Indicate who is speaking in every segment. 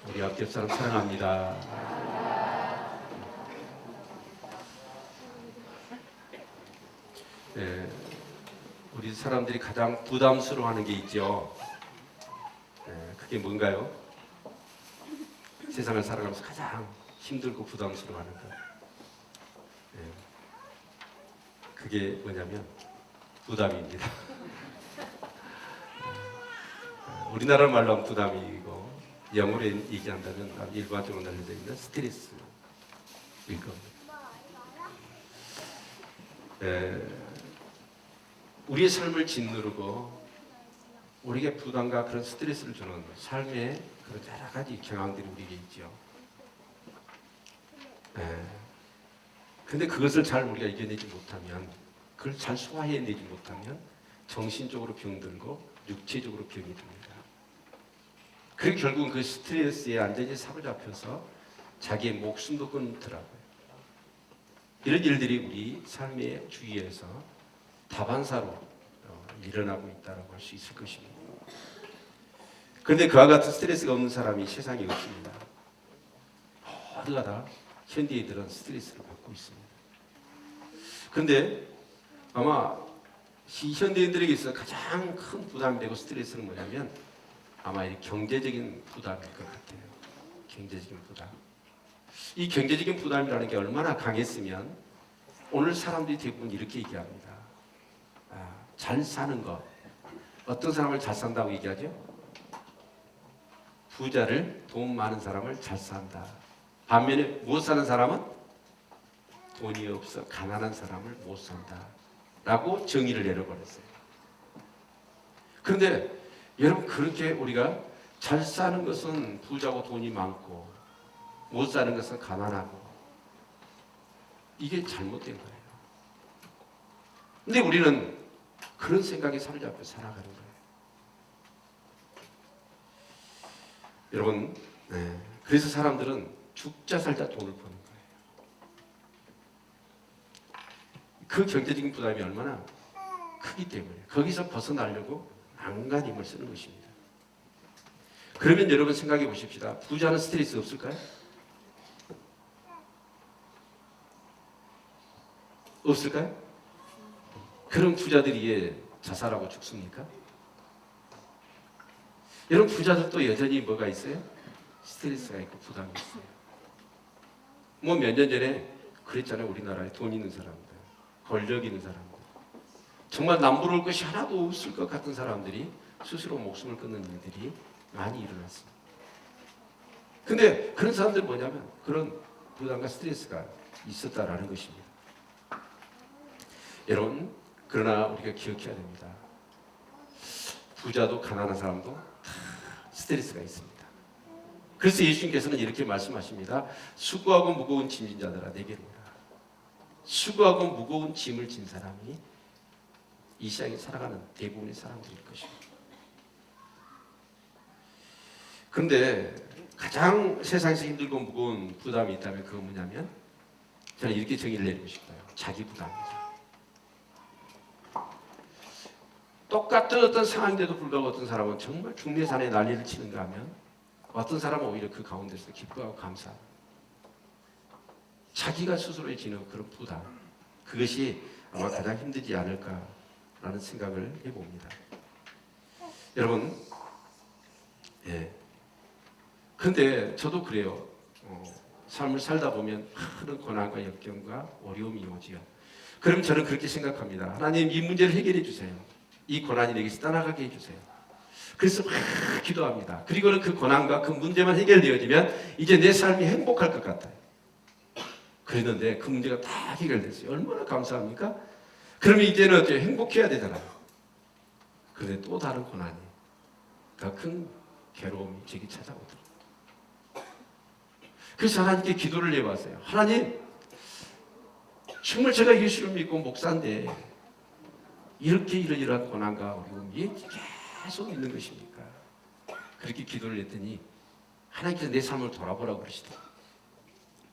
Speaker 1: 우리 앞옆 사람 사랑합니다. 네, 우리 사람들이 가장 부담스러워하는 게 있죠. 네, 그게 뭔가요? 세상을 살아가면서 가장 힘들고 부담스러워하는 것. 네, 그게 뭐냐면 부담입니다. 우리나라 말로 하면 부담이고 영어로 얘기한다면 일반적으로 알려져 있는 스트레스일 겁니다. 우리의 삶을 짓누르고 우리에게 부담과 그런 스트레스를 주는 삶의 그런 여러 가지 경향들이 우리에게 있죠. 근데 그것을 잘 우리가 이겨내지 못하면, 그걸 잘 소화해내지 못하면 정신적으로 병들고 육체적으로 병이 듭니다. 그리고 결국은 그 스트레스에 완전히 사로잡혀서 자기의 목숨도 끊더라고요. 이런 일들이 우리 삶의 주위에서 다반사로 일어나고 있다고 할 수 있을 것입니다. 그런데 그와 같은 스트레스가 없는 사람이 세상에 없습니다. 모두가 다 현대인들은 스트레스를 받고 있습니다. 그런데 아마 이 현대인들에게 있어서 가장 큰 부담이 되고 스트레스는 뭐냐면 아마 이 경제적인 부담일 것 같아요. 경제적인 부담. 이 경제적인 부담이라는 게 얼마나 강했으면 오늘 사람들이 대부분 이렇게 얘기합니다. 잘 사는 것. 어떤 사람을 잘 산다고 얘기하죠? 부자를, 돈 많은 사람을 잘 산다. 반면에 못 사는 사람은 돈이 없어 가난한 사람을 못 산다 라고 정의를 내려버렸어요. 그런데 여러분, 그렇게 우리가 잘 사는 것은 부자고 돈이 많고 못 사는 것은 가난하고, 이게 잘못된 거예요. 근데 우리는 그런 생각에 사로잡혀 살아가는 거예요. 여러분, 그래서 사람들은 죽자 살자 돈을 버는 거예요. 그 경제적인 부담이 얼마나 크기 때문에 거기서 벗어나려고 안간 힘을 쓰는 것입니다. 그러면 여러분 생각해 보십시다. 부자는 스트레스 없을까요? 없을까요? 그런 부자들이 왜 자살하고 죽습니까? 여러분, 부자들도 여전히 뭐가 있어요? 스트레스가 있고 부담이 있어요. 뭐 몇 년 전에 그랬잖아요. 우리나라에 돈 있는 사람들, 권력 있는 사람들, 정말 남부러울 것이 하나도 없을 것 같은 사람들이 스스로 목숨을 끊는 일들이 많이 일어났습니다. 근데 그런 사람들은 뭐냐면 그런 부담과 스트레스가 있었다라는 것입니다. 여러분, 그러나 우리가 기억해야 됩니다. 부자도 가난한 사람도 다 스트레스가 있습니다. 그래서 예수님께서는 이렇게 말씀하십니다. 수고하고 무거운 짐진 자들아 내게로 오라. 수고하고 무거운 짐을 진 사람이 이 세상에 살아가는 대부분의 사람들일 것입니다. 그런데 가장 세상에서 힘들고 무거운 부담이 있다면 그건 뭐냐면, 저는 이렇게 정의를 내리고 싶어요. 자기 부담입니다. 똑같은 어떤 상황인데도 불구하고 어떤 사람은 정말 중내산에 난리를 치는가 하면 어떤 사람은 오히려 그 가운데서 기뻐하고 감사합니다. 자기가 스스로에 지는 그런 부담, 그것이 아마 가장 힘들지 않을까라는 생각을 해봅니다. 여러분, 근데 저도 그래요. 삶을 살다 보면 많은 고난과 역경과 어려움이 오지요. 그럼 저는 그렇게 생각합니다. 하나님, 이 문제를 해결해 주세요. 이 고난이 내게서 떠나가게 해주세요. 그래서 막 기도합니다. 그리고는 그 고난과 그 문제만 해결되어지면 이제 내 삶이 행복할 것 같아요. 그랬는데 그 문제가 다 해결됐어요. 얼마나 감사합니까? 그러면 이제는 어때요? 행복해야 되잖아요. 그런데 또 다른 고난이, 더 큰 괴로움이 제게 찾아오더라고요. 그래서 하나님께 기도를 해봤어요. 하나님, 정말 제가 예수를 믿고 목사인데 이렇게 이러이러한 고난과 어려움이 계속 있는 것입니까? 그렇게 기도를 했더니 하나님께서 내 삶을 돌아보라고 그러시더라고요.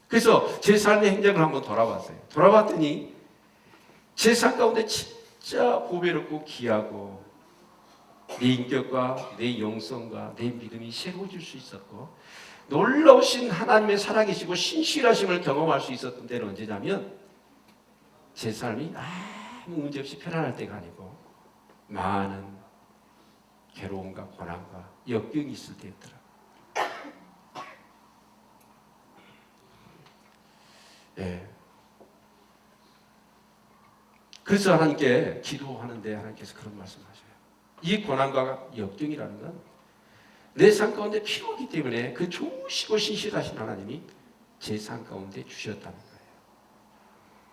Speaker 1: 그래서 제 삶의 행적을 한번 돌아봤어요. 돌아봤더니 제 삶 가운데 진짜 보배롭고 귀하고 내 인격과 내 영성과 내 믿음이 새로워질 수 있었고, 놀라우신 하나님의 살아계시고 신실하심을 경험할 수 있었던 때는 언제냐면 제 삶이 아무 문제 없이 편안할 때가 아니고 많은 괴로움과 고난과 역경이 있을 때였더라고요. 예. 그래서 하나님께 기도하는데 하나님께서 그런 말씀하셔요. 이 고난과 역경이라는 건 내 삶 가운데 필요하기 때문에 그 좋으시고 신실하신 하나님이 제 삶 가운데 주셨다는 거예요.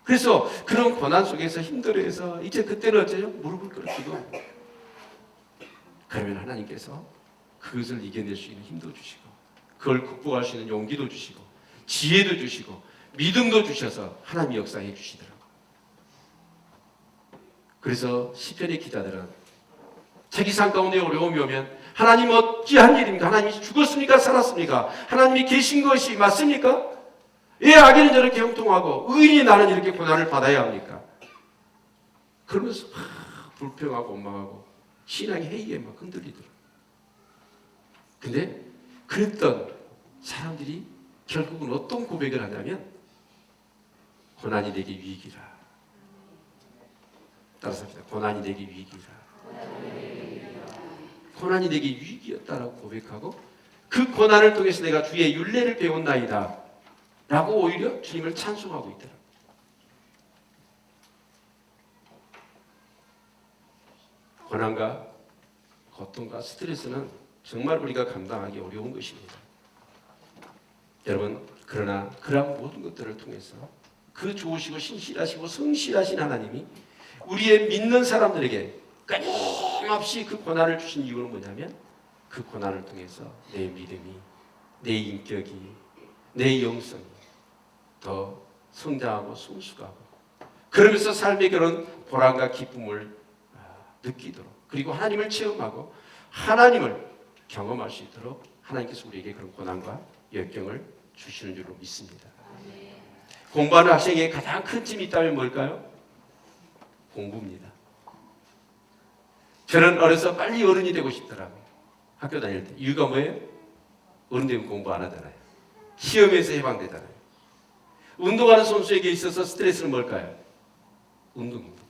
Speaker 1: 그래서 그런 고난 속에서 힘들어해서 이제 그때는 어째요? 무릎을 꿇기도 그러면 하나님께서 그것을 이겨낼 수 있는 힘도 주시고 그걸 극복할 수 있는 용기도 주시고 지혜도 주시고 믿음도 주셔서 하나님이 역사해 주시더라고요. 그래서 시편의 기자들은 자기 삶 가운데 어려움이 오면 하나님 어찌한 일입니까? 하나님이 죽었습니까? 살았습니까? 하나님이 계신 것이 맞습니까? 왜 악인은 저렇게 형통하고 의인이 나는 이렇게 고난을 받아야 합니까? 그러면서 불평하고 원망하고 신앙의 회의에 막 흔들리더라고요. 근데 그랬던 사람들이 결국은 어떤 고백을 하냐면 고난이 내게 위기라. 따라서 합시다. 고난이 내게 위기라. 고난이 내게 위기였다라고 고백하고 그 고난을 통해서 내가 주의 율례를 배웠나이다 라고 오히려 주님을 찬송하고 있더라고요. 고난과 고통과 스트레스는 정말 우리가 감당하기 어려운 것입니다. 여러분, 그러나 그러한 모든 것들을 통해서 그 좋으시고 신실하시고 성실하신 하나님이 우리의 믿는 사람들에게 끊임없이 그 고난을 주신 이유는 뭐냐면 그 고난을 통해서 내 믿음이, 내 인격이, 내 영성이 더 성장하고 성숙하고 그러면서 삶의 그런 보람과 기쁨을 느끼도록 그리고 하나님을 체험하고 하나님을 경험할 수 있도록 하나님께서 우리에게 그런 고난과 역경을 주시는 줄로 믿습니다. 공부하는 학생에게 가장 큰 짐이 있다면 뭘까요? 공부입니다. 저는 어려서 빨리 어른이 되고 싶더라고요. 학교 다닐 때. 이유가 뭐예요? 어른 되면 공부 안 하잖아요. 시험에서 해방되잖아요. 운동하는 선수에게 있어서 스트레스는 뭘까요? 운동입니다.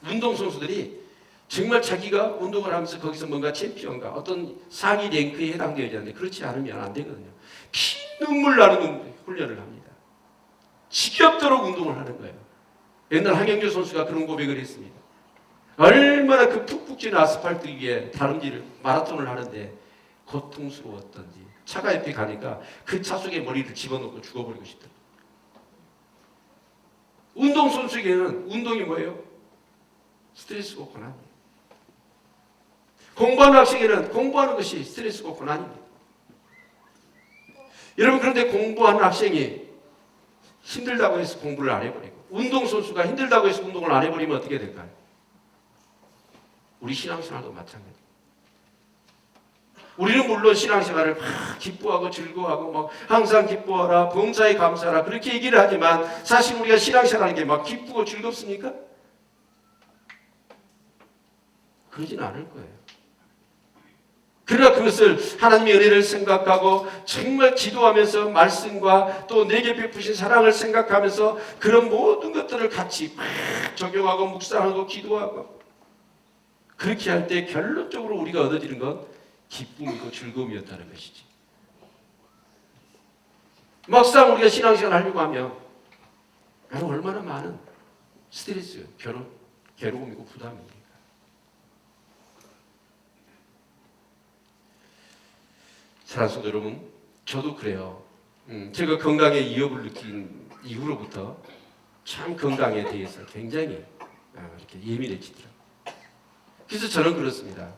Speaker 1: 운동선수들이 정말 자기가 운동을 하면서 거기서 뭔가 챔피언과 어떤 상위 랭크에 해당되어야 되는데 그렇지 않으면 안 되거든요. 피눈물 나는 훈련을 합니다. 지겹도록 운동을 하는 거예요. 옛날 황영조 선수가 그런 고백을 했습니다. 얼마나 그 푹푹 찌는 아스팔트 위에 다름질을 마라톤을 하는데 고통스러웠던지 차가 옆에 가니까 그 차 속에 머리를 집어넣고 죽어버리고 싶다. 운동선수에게는 운동이 뭐예요? 스트레스고 고난이에요. 공부하는 학생에게는 공부하는 것이 스트레스고 고난입니다. 여러분, 그런데 공부하는 학생이 힘들다고 해서 공부를 안 해버리고 운동선수가 힘들다고 해서 운동을 안 해버리면 어떻게 될까요? 우리 신앙생활도 마찬가지예요. 우리는 물론 신앙생활을 막 기뻐하고 즐거워하고 막 항상 기뻐하라, 범사에 감사하라 그렇게 얘기를 하지만 사실 우리가 신앙생활하는 게 막 기쁘고 즐겁습니까? 그러진 않을 거예요. 그러나 그것을 하나님의 은혜를 생각하고 정말 기도하면서 말씀과 또 내게 베푸신 사랑을 생각하면서 그런 모든 것들을 같이 막 적용하고 묵상하고 기도하고 그렇게 할 때 결론적으로 우리가 얻어지는 건 기쁨이고 즐거움이었다는 것이지. 막상 우리가 신앙생활 하려고 하면 얼마나 많은 스트레스, 괴로움이고 부담입니까? 사랑하는 성도 여러분, 저도 그래요. 제가 건강에 위협을 느낀 이후로부터 참 건강에 대해서 굉장히 이렇게 예민해지더라고요. 그래서 저는 그렇습니다.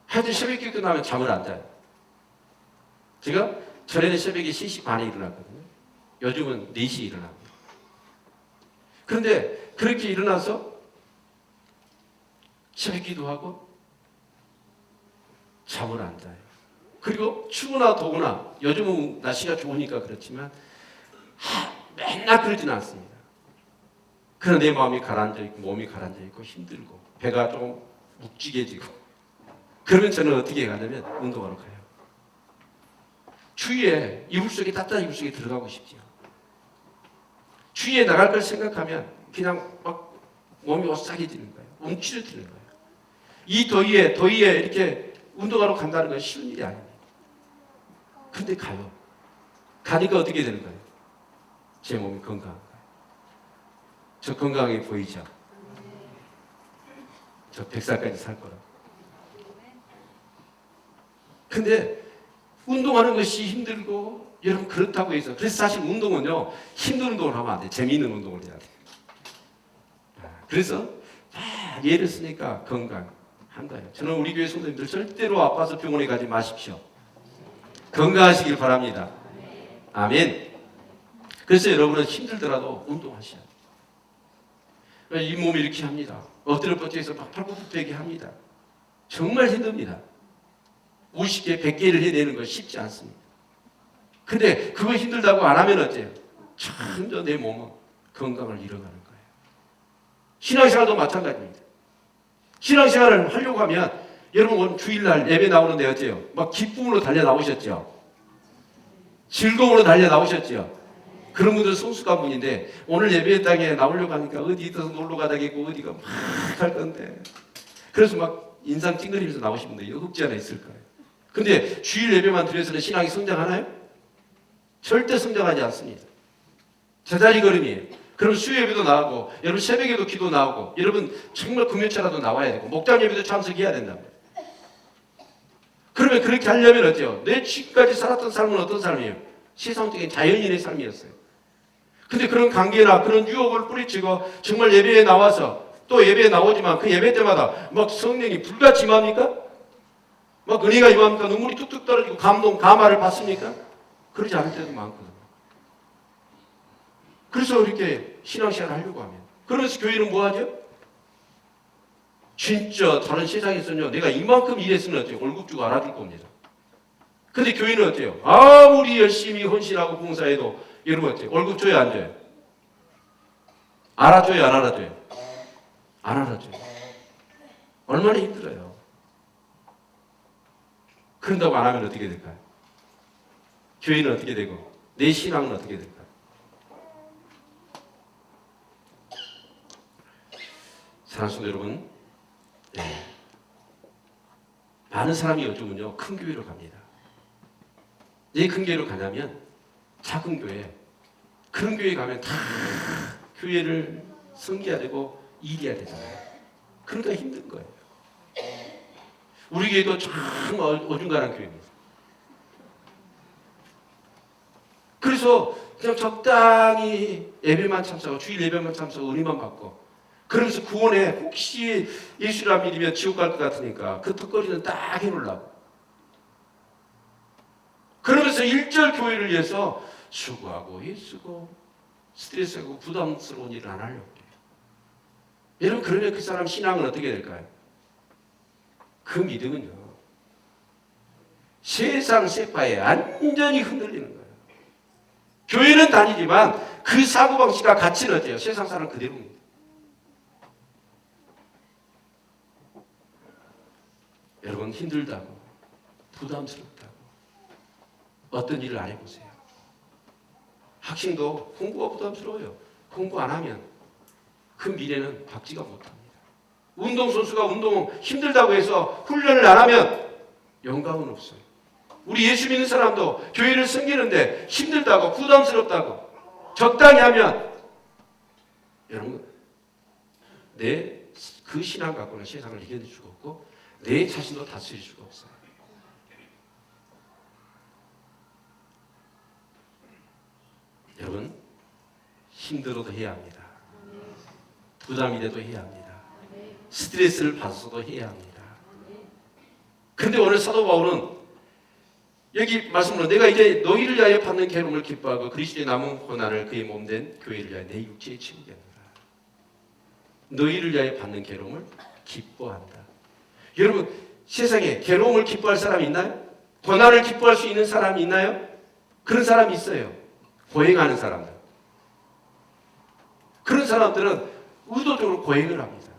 Speaker 1: 하여튼 새벽에 끝나면 잠을 안 자요. 제가 전에는 새벽에 3시 반에 일어났거든요. 요즘은 4시에 일어나고. 그런데 그렇게 일어나서 새벽 기도하고 잠을 안 자요. 그리고 추우나 더우나 요즘은 날씨가 좋으니까 그렇지만 맨날 그러지는 않습니다. 그러나 내 마음이 가라앉아 있고 몸이 가라앉아 있고 힘들고 배가 좀 묵직해지고 그러면 저는 어떻게 가냐면 운동하러 가요. 주위에 이불 속에 따뜻한 이불 속에 들어가고 싶지요. 주위에 나갈 걸 생각하면 그냥 막 몸이 오싹해지는 거예요. 움츠러드는 거예요. 이 더위에 이렇게 운동하러 간다는 건 쉬운 일이 아닙니다. 근데 가요. 가니까 어떻게 되는 거예요? 제 몸이 건강한 거예요. 저 건강하게 보이죠? 저 100살까지 살 거라고. 근데 운동하는 것이 힘들고 여러분 그렇다고 해서 그래서 사실 운동은요 힘든 운동을 하면 안 돼. 재미있는 운동을 해야 돼. 그래서 예를 쓰니까 건강한 거예요. 저는 우리 교회 성도님들 절대로 아파서 병원에 가지 마십시오. 건강하시길 바랍니다. 아멘. 그래서 여러분은 힘들더라도 운동하셔야 돼요. 이 몸이 이렇게 합니다. 엎드려 뻗쳐서 막 팔굽혀펴기 합니다. 정말 힘듭니다. 50개, 100개를 해내는 건 쉽지 않습니다. 근데 그거 힘들다고 안 하면 어때요? 점점 내 몸은 건강을 잃어가는 거예요. 신앙생활도 마찬가지입니다. 신앙생활을 하려고 하면 여러분 오늘 주일날 예배 나오는데 어때요? 막 기쁨으로 달려 나오셨죠? 즐거움으로 달려 나오셨죠? 그런 분들 성숙한 분인데 오늘 예배당에 나오려고 하니까 어디서 놀러 가다겠고 어디가 막 할 건데 그래서 막 인상 찡그리면서 나오신 분들 없지 않아 있을 거예요. 근데 주일 예배만 드려서는 신앙이 성장하나요? 절대 성장하지 않습니다. 제자리 걸음이에요. 그럼 수요 예배도 나오고 여러분 새벽에도 기도 나오고 여러분 정말 금요차라도 나와야 되고 목장 예배도 참석해야 된다. 그러면 그렇게 하려면 어때요? 내 지금까지 살았던 삶은 어떤 삶이에요? 세상적인 자연인의 삶이었어요. 근데 그런 관계나 그런 유혹을 뿌리치고 정말 예배에 나와서 또 예배에 나오지만 그 예배 때마다 막 성령이 불같이 임합니까? 막 은혜가 임합니까? 눈물이 뚝뚝 떨어지고 감동, 감화를 받습니까? 그러지 않을 때도 많거든요. 그래서 이렇게 신앙생활을 하려고 하면 그러면서 교회는 뭐 하죠? 진짜 다른 세상에서는요 내가 이만큼 일했으면 어때요? 월급 주고 알아줄 겁니다. 근데 교회는 어때요? 아무리 열심히 헌신하고 봉사해도 여러분 어때요? 월급 줘야 안 줘요? 알아줘요 안 알아줘요? 안 알아줘요. 얼마나 힘들어요. 그런다고 안 하면 어떻게 될까요? 교회는 어떻게 되고 내 신앙은 어떻게 될까요? 사랑하는 성도 여러분, 많은 사람이 요즘은요 큰 교회로 갑니다. 왜 큰 교회로 가냐면 작은 교회, 그런 교회 가면 다 교회를 섬겨야 되고 일해야 되잖아요. 그러니까 힘든 거예요. 우리 교회도 참 어중간한 교회입니다. 그래서 그냥 적당히 예배만 참석하고 주일 예배만 참석하고 은혜만 받고 그러면서 구원에 혹시 예수를 안 믿으면 지옥 갈 것 같으니까 그 턱걸이는 딱 해놓으려고 그러면서 일절 교회를 위해서 수고하고 애쓰고 스트레스하고 부담스러운 일을 안 하려고 해요. 여러분 그러면 그 사람 신앙은 어떻게 될까요? 그 믿음은요 세상 세파에 완전히 흔들리는 거예요. 교회는 다니지만 그 사고방식과 가치는 어때요? 세상 사람 그대로입니다. 여러분 힘들다고 부담스럽다고 어떤 일을 안 해보세요. 학생도 공부가 부담스러워요. 공부 안 하면 그 미래는 받지가 못합니다. 운동선수가 운동 힘들다고 해서 훈련을 안 하면 영광은 없어요. 우리 예수 믿는 사람도 교회를 섬기는데 힘들다고 부담스럽다고 적당히 하면 여러분 내 그 신앙 갖고는 세상을 이겨낼 수가 없고 내 자신도 다스릴 수가 없어요. 여러분 힘들어도 해야 합니다. 부담이 돼도 해야 합니다. 스트레스를 받아서도 해야 합니다. 그런데 오늘 사도 바울은 여기 말씀으로 내가 이제 너희를 위하여 받는 괴로움을 기뻐하고 그리스도의 남은 고난을 그의 몸된 교회를 위하여 내 육체에 치우게 하노라. 너희를 위하여 받는 괴로움을 기뻐한다. 여러분 세상에 괴로움을 기뻐할 사람이 있나요? 고난을 기뻐할 수 있는 사람이 있나요? 그런 사람이 있어요. 고행하는 사람들. 그런 사람들은 의도적으로 고행을 합니다.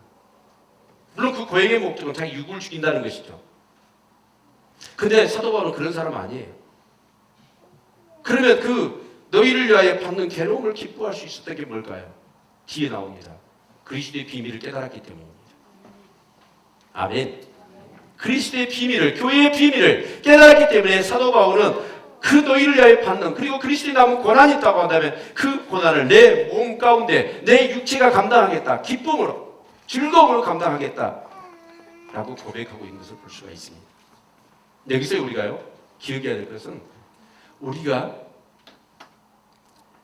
Speaker 1: 물론 그 고행의 목적은 자기 육을 죽인다는 것이죠. 근데 사도 바울은 그런 사람 아니에요. 그러면 그 너희를 위하여 받는 괴로움을 기뻐할 수 있었던 게 뭘까요? 뒤에 나옵니다. 그리스도의 비밀을 깨달았기 때문입니다. 아멘. 그리스도의 비밀을, 교회의 비밀을 깨달았기 때문에 사도 바울은 그 너희를 위하여 받는, 그리고 그리스도의 남은 고난이 있다고 한다면 그 고난을 내 몸 가운데 내 육체가 감당하겠다. 기쁨으로, 즐거움으로 감당하겠다 라고 고백하고 있는 것을 볼 수가 있습니다. 여기서 우리가요, 기억해야 될 것은 우리가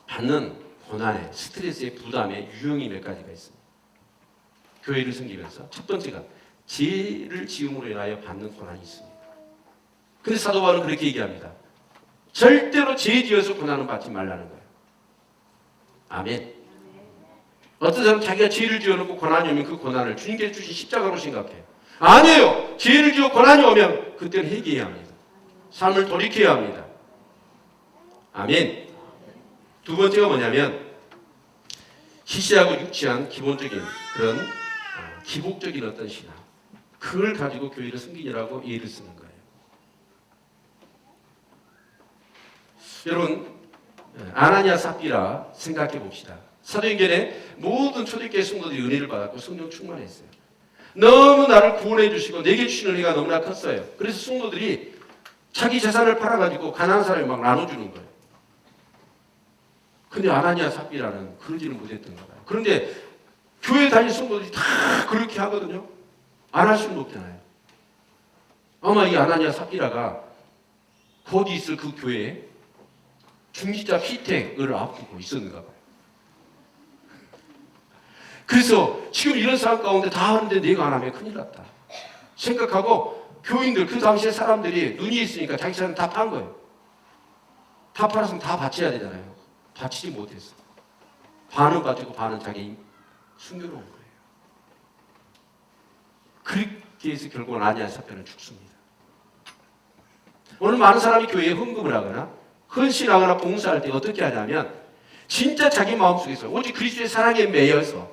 Speaker 1: 받는 고난의, 스트레스의 부담의 유형이 몇 가지가 있습니다. 교회를 섬기면서 첫 번째가 죄를 지음으로 인하여 받는 고난이 있습니다. 근데 사도 바울은 그렇게 얘기합니다. 절대로 죄 지어서 고난은 받지 말라는 거예요. 아멘. 어떤 사람은 자기가 죄를 지어놓고 고난이 오면 그 고난을 주님께서 주신 십자가로 생각해요. 아니에요. 죄를 지어 고난이 오면 그때는 회개해야 합니다. 삶을 돌이켜야 합니다. 아멘. 두 번째가 뭐냐면 시시하고 유치한 기본적인 그런 기복적인 어떤 신앙, 그걸 가지고 교회를 섬기느라고 예를 쓰는 거예요. 여러분, 아나니아 삽비라 생각해 봅시다. 사도행전에 모든 초대교회 성도들이 은혜를 받았고 성령 충만했어요. 너무 나를 구원해 주시고 내게 주신 은혜가 너무나 컸어요. 그래서 성도들이 자기 재산을 팔아가지고 가난한 사람이 막 나눠주는 거예요. 근데 아나니아 삽비라는 그러지는 못했던 거예요. 그런데 교회 다니는 성도들이 다 그렇게 하거든요. 안 할 수는 없잖아요. 아마 이 아나니아 삽비라가 곧 있을 그 교회에 중지자 피택을 앞두고 있었는가 봐요. 그래서 지금 이런 상황 가운데 다 하는데 내가 안 하면 큰일 났다 생각하고 교인들, 그 당시에 사람들이 눈이 있으니까 자기 자산 다 판 거예요. 다 팔았으면 다 바쳐야 되잖아요. 바치지 못했어. 반은 바치고 반은 자기 숨겨놓은 거예요. 그렇게 해서 결국은 아나니아 삽비는 죽습니다. 오늘 많은 사람이 교회에 헌금을 하거나 헌신하거나 봉사할 때 어떻게 하냐면 진짜 자기 마음속에서 오직 그리스도의 사랑에 매여서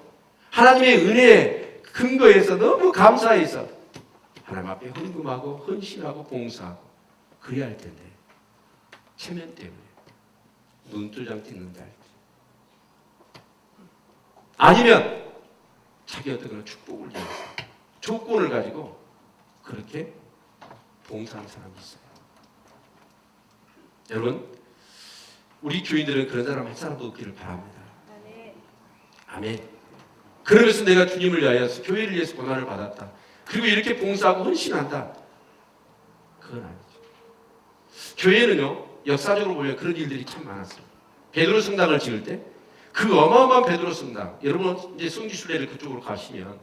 Speaker 1: 하나님의 은혜에 근거해서 너무 감사해서 하나님 앞에 헌금하고 헌신하고 봉사하고 그래야 할 텐데 체면 때문에 눈도장 찍는다 할지 아니면 자기 어떤 그런 축복을 위해서 조건을 가지고 그렇게 봉사하는 사람이 있어요. 여러분, 우리 교인들은 그런 사람 한 사람도 없기를 바랍니다. 아멘. 그러면서 내가 주님을 위하여 교회를 위해서 고난을 받았다. 그리고 이렇게 봉사하고 헌신한다. 그건 아니죠. 교회는요, 역사적으로 보면 그런 일들이 참 많았어요. 베드로 성당을 지을 때 그 어마어마한 베드로 성당, 여러분 이제 성지순례를 그쪽으로 가시면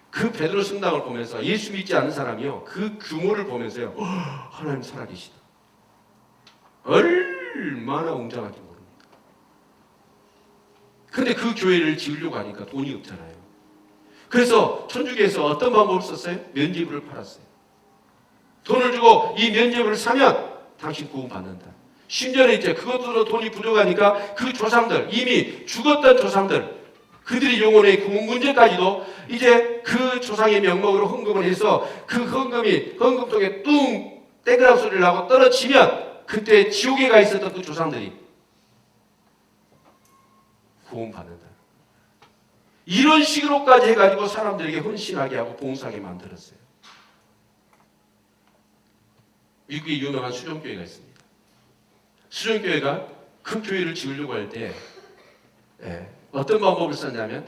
Speaker 1: 그 베드로 성당을 보면서 예수 믿지 않은 사람이요, 그 규모를 보면서요, 하나님 살아계시다. 얼마나 웅장한지 모릅니다. 근데 그 교회를 지으려고 하니까 돈이 없잖아요. 그래서 천주교에서 어떤 방법을 썼어요? 면죄부를 팔았어요. 돈을 주고 이 면죄부를 사면 당신 구원받는다. 심지어는 이제 그것도 돈이 부족하니까 그 조상들, 이미 죽었던 조상들, 그들이 영혼의 구원 문제까지도 이제 그 조상의 명목으로 헌금을 해서 그 헌금이 헌금통에 뚱 떼그락 소리를 하고 떨어지면 그때 지옥에 가 있었던 그 조상들이 구원받는다. 이런 식으로까지 해가지고 사람들에게 헌신하게 하고 봉사하게 만들었어요. 미국에 유명한 수종교회가 있습니다. 수종교회가 그 교회를 지으려고 할 때 어떤 방법을 썼냐면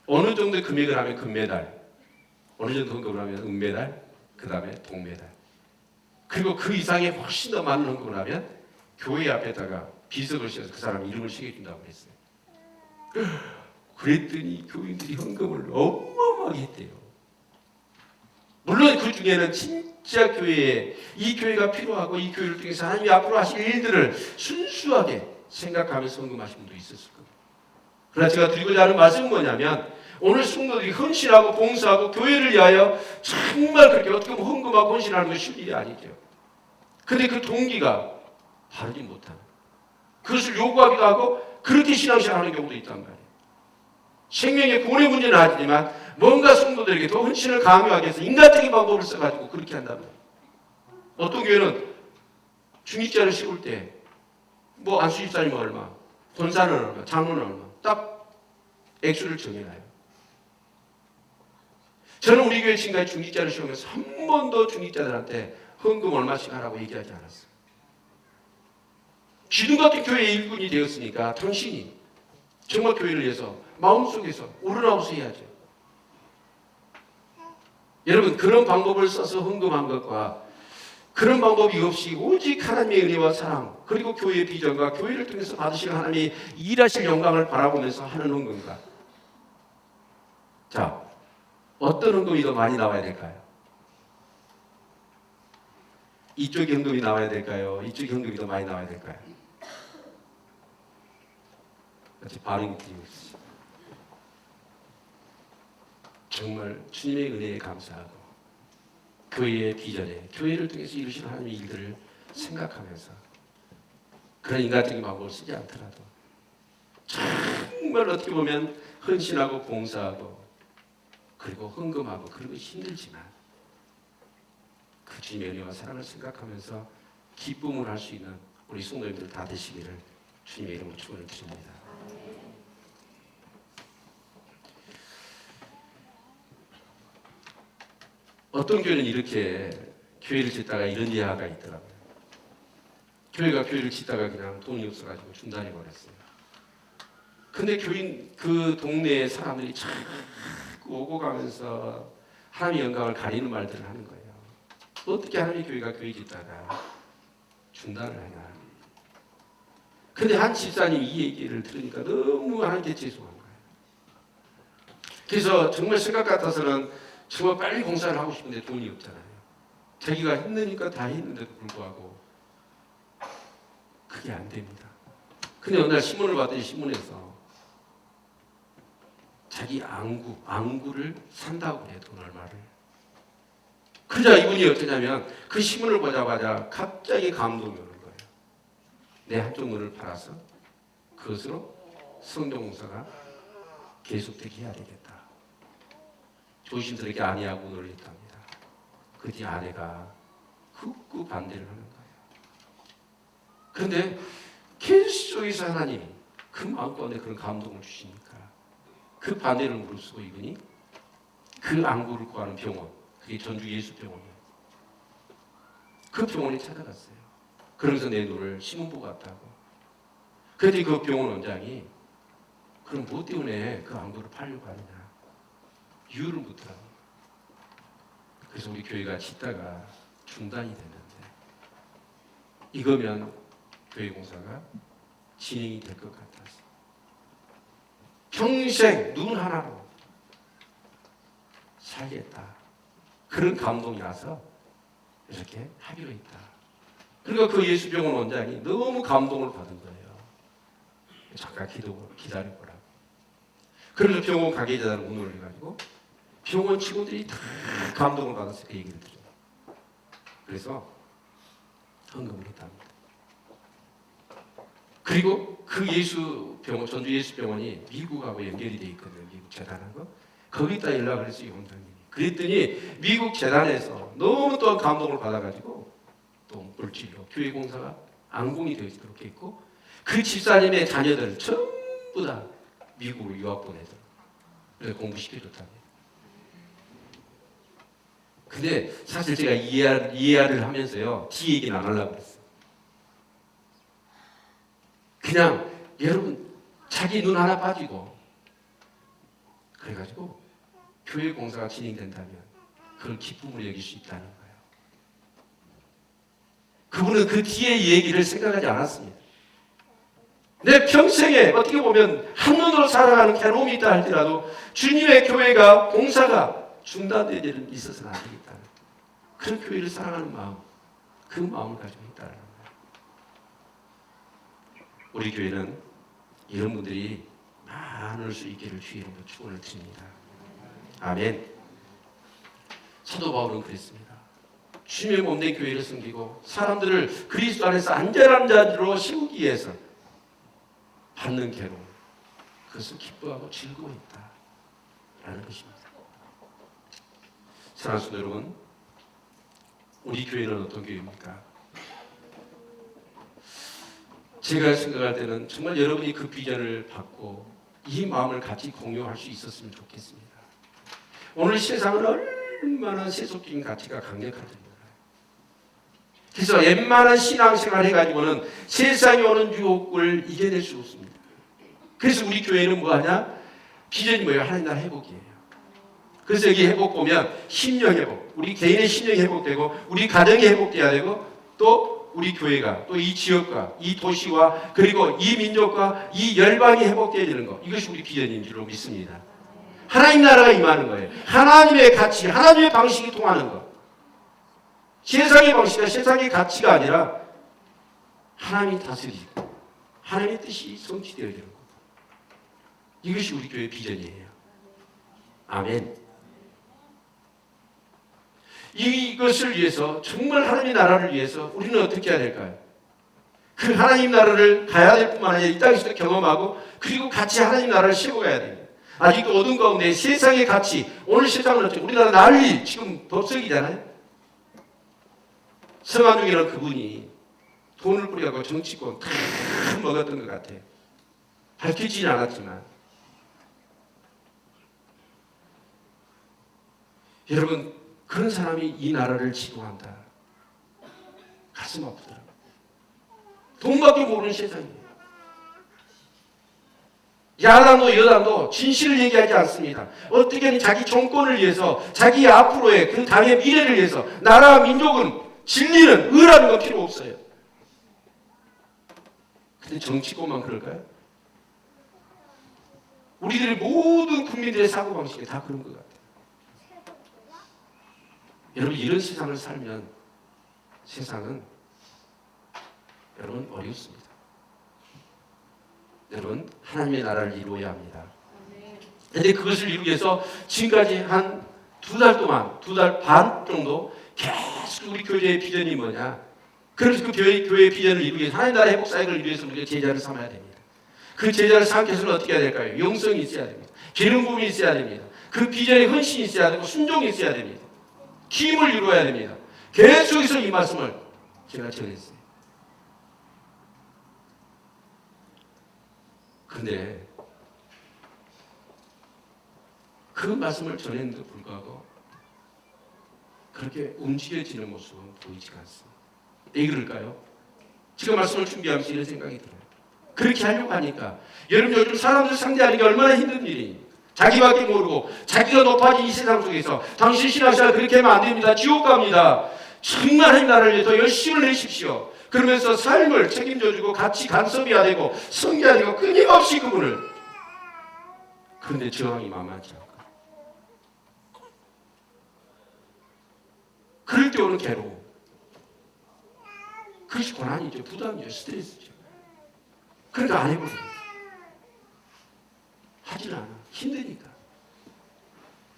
Speaker 1: 어느 정도 금액을 하면 금메달, 어느 정도 헌금을 하면 은메달, 그 다음에 동메달, 그리고 그 이상의 훨씬 더 많은 헌금을 하면 교회 앞에다가 비석을 씌워서 그 사람 이름을 새겨준다고 그랬어요. 그랬더니 교인들이 헌금을 어마어마하게 했대요. 물론 그 중에는 진짜 교회에 이 교회가 필요하고 이 교회를 통해서 하나님이 앞으로 하실 일들을 순수하게 생각하면서 헌금하신 분도 있었을 겁니다. 그러나 제가 드리고자 하는 말씀은 뭐냐면 오늘 성도들이 헌신하고 봉사하고 교회를 위하여 정말 그렇게 어떻게 보면 헌금하고 헌신하는 것이 쉬운 일이 아니죠. 그런데 그 동기가 바르지 못하는, 그것을 요구하기도 하고 그렇게 신앙생활하는 경우도 있단 말이에요. 생명의 구원의 문제는 아니지만 뭔가 성도들에게 더 헌신을 강요하기 위해서 인간적인 방법을 써가지고 그렇게 한다면, 어떤 교회는 중직자를 세울 때 뭐 안수 집사님은 얼마, 권사는 얼마, 장로는 얼마, 딱 액수를 정해놔요. 저는 우리 교회 지금까지 중직자를 시험해서 한 번도 중직자들한테 헌금 얼마씩 하라고 얘기하지 않았어요. 기둥 같은 교회의 일꾼이 되었으니까 당신이 정말 교회를 위해서 마음속에서 우러나오서 해야죠. 여러분, 그런 방법을 써서 헌금한 것과 그런 방법이 없이 오직 하나님의 은혜와 사랑, 그리고 교회의 비전과 교회를 통해서 받으실 하나님이 일하실 영광을 바라보면서 하는 헌금과, 자, 어떤 헌금이 더 많이 나와야 될까요? 이쪽의 헌금이 나와야 될까요? 이쪽의 헌금이 더 많이 나와야 될까요? 같이 반응이 드리고 있습니다. 정말 주님의 은혜에 감사하고 교회의 비전에 교회를 통해서 이루시는 하나님의 일들을 생각하면서 그런 인간적인 방법을 쓰지 않더라도 정말 어떻게 보면 헌신하고 봉사하고 그리고 헌금하고 그런 것이 힘들지만 그 주님의 은혜와 사랑을 생각하면서 기쁨을 할 수 있는 우리 성도님들 다 되시기를 주님의 이름으로 축원을 드립니다. 어떤 교회는 이렇게 교회를 짓다가 이런 예화가 있더라고요. 교회가 교회를 짓다가 그냥 돈이 없어가지고 중단해 버렸어요. 근데 교인 그 동네의 사람들이 자꾸 오고 가면서 하나님의 영광을 가리는 말들을 하는 거예요. 어떻게 하나님의 교회가 교회 짓다가 중단을 하냐. 근데 한 집사님이 이 얘기를 들으니까 너무 하나님께 죄송한 거예요. 그래서 정말 생각 같아서는 정말 빨리 공사를 하고 싶은데 돈이 없잖아요. 자기가 힘드니까 다 했는데도 불구하고 그게 안 됩니다. 근데 어느 날 신문을 봤더니 신문에서 자기 안구를 산다고 해요. 돈 얼마를. 그러자 이분이 어떠냐면 그 신문을 보자마자 갑자기 감동이 오는 거예요. 내 한쪽 눈을 팔아서 그것으로 성경공사가 계속되게 해야 되겠다. 조심스럽게 아내하고 논의를 했답니다. 그 뒤 아내가 극구 반대를 하는 거예요. 그런데 계속해서 하나님이 그 마음 가운데 그런 감동을 주시니까 그 반대를 무릅쓰고 이분이 그 안구를 구하는 병원, 그게 전주 예수병원이에요. 그 병원에 찾아갔어요. 그러면서 내 눈을 신문 보고 왔다고. 그랬더니 그 병원 원장이 그럼 뭐 때문에 그 안구를 팔려고 하느냐. 이유를 묻더라고요. 그래서 우리 교회가 짓다가 중단이 됐는데 이거면 교회 공사가 진행이 될 것 같아서 평생 눈 하나로 살겠다. 그런 감동이 와서 이렇게 하기로 했다. 그러니까 그 예수병원 원장이 너무 감동을 받은 거예요. 잠깐 기다려보라고. 그래서 병원 가게자를 운운을 해가지고 병원 직원들이 다 감동을 받아서 그 얘기를 들어요. 그래서 헌금을 했답니다. 그리고 그 예수병원, 전주 예수병원이 미국하고 연결이 되어 있거든요. 미국 재단하고. 거기다 연락을 했어요, 원장님이. 그랬더니 미국 재단에서 너무 또 감동을 받아가지고 또 물질로 교회 공사가 안공이 되어 있도록 했고 그 집사님의 자녀들 전부 다 미국으로 유학 보내서 그래서 공부시켜줬답니다. 근데 사실 제가 이해를 하면서요, 뒤 얘기는 안 하려고 그랬어요. 그냥 여러분 자기 눈 하나 빠지고 그래가지고 교회 공사가 진행된다면 그걸 기쁨으로 여길 수 있다는 거예요. 그분은 그 뒤의 얘기를 생각하지 않았습니다. 내 평생에 어떻게 보면 한눈으로 살아가는 괴로움이 있다 할지라도 주님의 교회가 공사가 중단될 일은 있어서는 안 되겠다. 그런 교회를 사랑하는 마음, 그 마음을 가지고 있다는 거예요. 우리 교회는 이런 분들이 많을 수 있기를 주의 이름으로 축원을 드립니다. 아멘. 사도 바울은 그랬습니다. 주님의 몸된 교회를 섬기고 사람들을 그리스도 안에서 안전한 자리로 세우기 위해서 받는 괴로움, 그것을 기뻐하고 즐거워했다 라는 것입니다. 사랑하는 성도 여러분, 우리 교회는 어떤 교회입니까? 제가 생각할 때는 정말 여러분이 그 비전을 받고 이 마음을 같이 공유할 수 있었으면 좋겠습니다. 오늘 세상은 얼마나 세속적인 가치가 강력하답니다. 그래서 웬만한 신앙생활 해가지고는 세상에 오는 유혹을 이겨낼 수 없습니다. 그래서 우리 교회는 뭐하냐? 비전이 뭐예요? 하나님 나라 회복이에요. 그래서 여기 회복 보면 심령 회복, 우리 개인의 심령이 회복되고 우리 가정이 회복돼야 되고 또 우리 교회가 또 이 지역과 이 도시와 그리고 이 민족과 이 열방이 회복돼야 되는 것, 이것이 우리 비전인 줄로 믿습니다. 하나님 나라가 임하는 거예요. 하나님의 가치, 하나님의 방식이 통하는 것. 세상의 방식과 세상의 가치가 아니라 하나님이 다스리고 하나님의 뜻이 성취되어야 되는 것. 이것이 우리 교회의 비전이에요. 아멘. 이것을 위해서, 정말 하나님의 나라를 위해서 우리는 어떻게 해야 될까요? 그 하나님 나라를 가야 될 뿐만 아니라 이 땅에서도 경험하고 그리고 같이 하나님 나라를 세워가야 됩니다. 아직도 어둠 가운데 세상의 가치, 오늘 세상은 어떻게, 우리나라 난리 지금 법석이잖아요. 성한중이라는 그분이 돈을 뿌려갖고 정치권 다 먹었던 것 같아요. 밝혀지진 않았지만 여러분, 그런 사람이 이 나라를 지도한다. 가슴 아프더라고요. 돈밖에 모르는 세상이에요. 야당도 여당도 진실을 얘기하지 않습니다. 어떻게든 자기 정권을 위해서, 자기 앞으로의 그 당의 미래를 위해서, 나라와 민족은 진리는, 의라는 건 필요 없어요. 근데 정치권만 그럴까요? 우리들의 모든 국민들의 사고방식이 다 그런 것 같아요. 여러분, 이런 세상을 살면 세상은 여러분 어렵습니다. 여러분, 하나님의 나라를 이루어야 합니다. 그런데 그것을 이루기 위해서 지금까지 한 2달 동안, 2달 반 정도 계속 우리 교회의 비전이 뭐냐? 그래서 그 교회의 비전을 이루기 위해서, 하나님 나라 회복 사역을 이루기 위해서 우리가 제자를 삼아야 됩니다. 그 제자를 삼기 위해서는 어떻게 해야 될까요? 영성이 있어야 됩니다. 기름 부음이 있어야 됩니다. 그 비전에 헌신이 있어야 되고 순종이 있어야 됩니다. 힘을 이루어야 됩니다. 계속해서 이 말씀을 제가 전했어요. 근데 그 말씀을 전했는데도 불구하고 그렇게 움직여지는 모습은 보이지가 않습니다. 왜 그럴까요? 제가 말씀을 준비하면서 이런 생각이 들어요. 그렇게 하려고 하니까, 여러분 요즘 사람들 상대하는 게 얼마나 힘든 일입니까? 자기밖에 모르고 자기가 높아진 이 세상 속에서 당신 신앙생활 그렇게 하면 안 됩니다. 지옥 갑니다. 정말 하나님 나라를 위해서 열심을 내십시오. 그러면서 삶을 책임져주고 같이 간섭해야 되고 섬겨야 되고 끊임없이 그분을. 그런데 저항이 만만치 않고, 그럴 때 오는 괴로움, 그것이 고난이죠. 부담이죠. 스트레스죠. 그러니까 안 해보세요. 하질 않아. 힘드니까.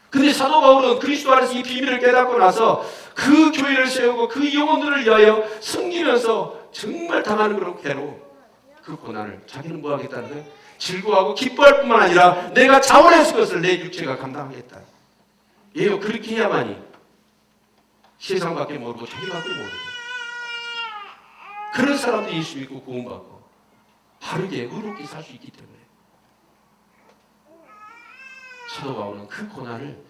Speaker 1: 근데 사도 바울은 그리스도 안에서 이 비밀을 깨닫고 나서 그 교회를 세우고 그 영혼들을 위하여 섬기면서 정말 당하는 그런 괴로움, 그 고난을 자기는 뭐 하겠다는 거예요? 즐거워하고 기뻐할 뿐만 아니라 내가 자원해서 그것을 내 육체가 감당하겠다. 예요. 그렇게 해야만이 세상밖에 모르고 자기밖에 모르고 그런 사람들이 예수 믿고 구원받고 바르게 의롭게 살 수 있기 때문에 사도 바울은 그 고난을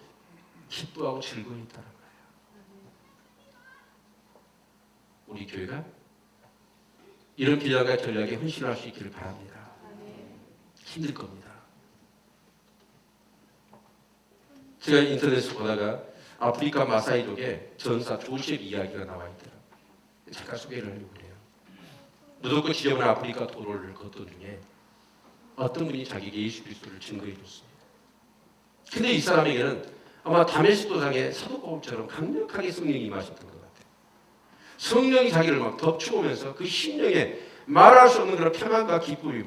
Speaker 1: 기뻐하고 즐거워했다는 거예요. 우리 교회가 이런 비전과 전략에 헌신할 수 있기를 바랍니다. 힘들 겁니다. 제가 인터넷에서 보다가 아프리카 마사이족의 전사 조셉 이야기가 나와 있더라고요. 잠깐 소개를 하려고 해요. 무조건 지저분한 아프리카 도로를 걷던 중에 어떤 분이 자기에게 예수 그리스도를 증거해 줬습니다. 근데 이 사람에게는 아마 다메섹 도상에 사도 바울처럼 강력하게 성령이 임하셨던 것 같아요. 성령이 자기를 막 덮쳐오면서 그 심령에 말할 수 없는 그런 평안과 기쁨이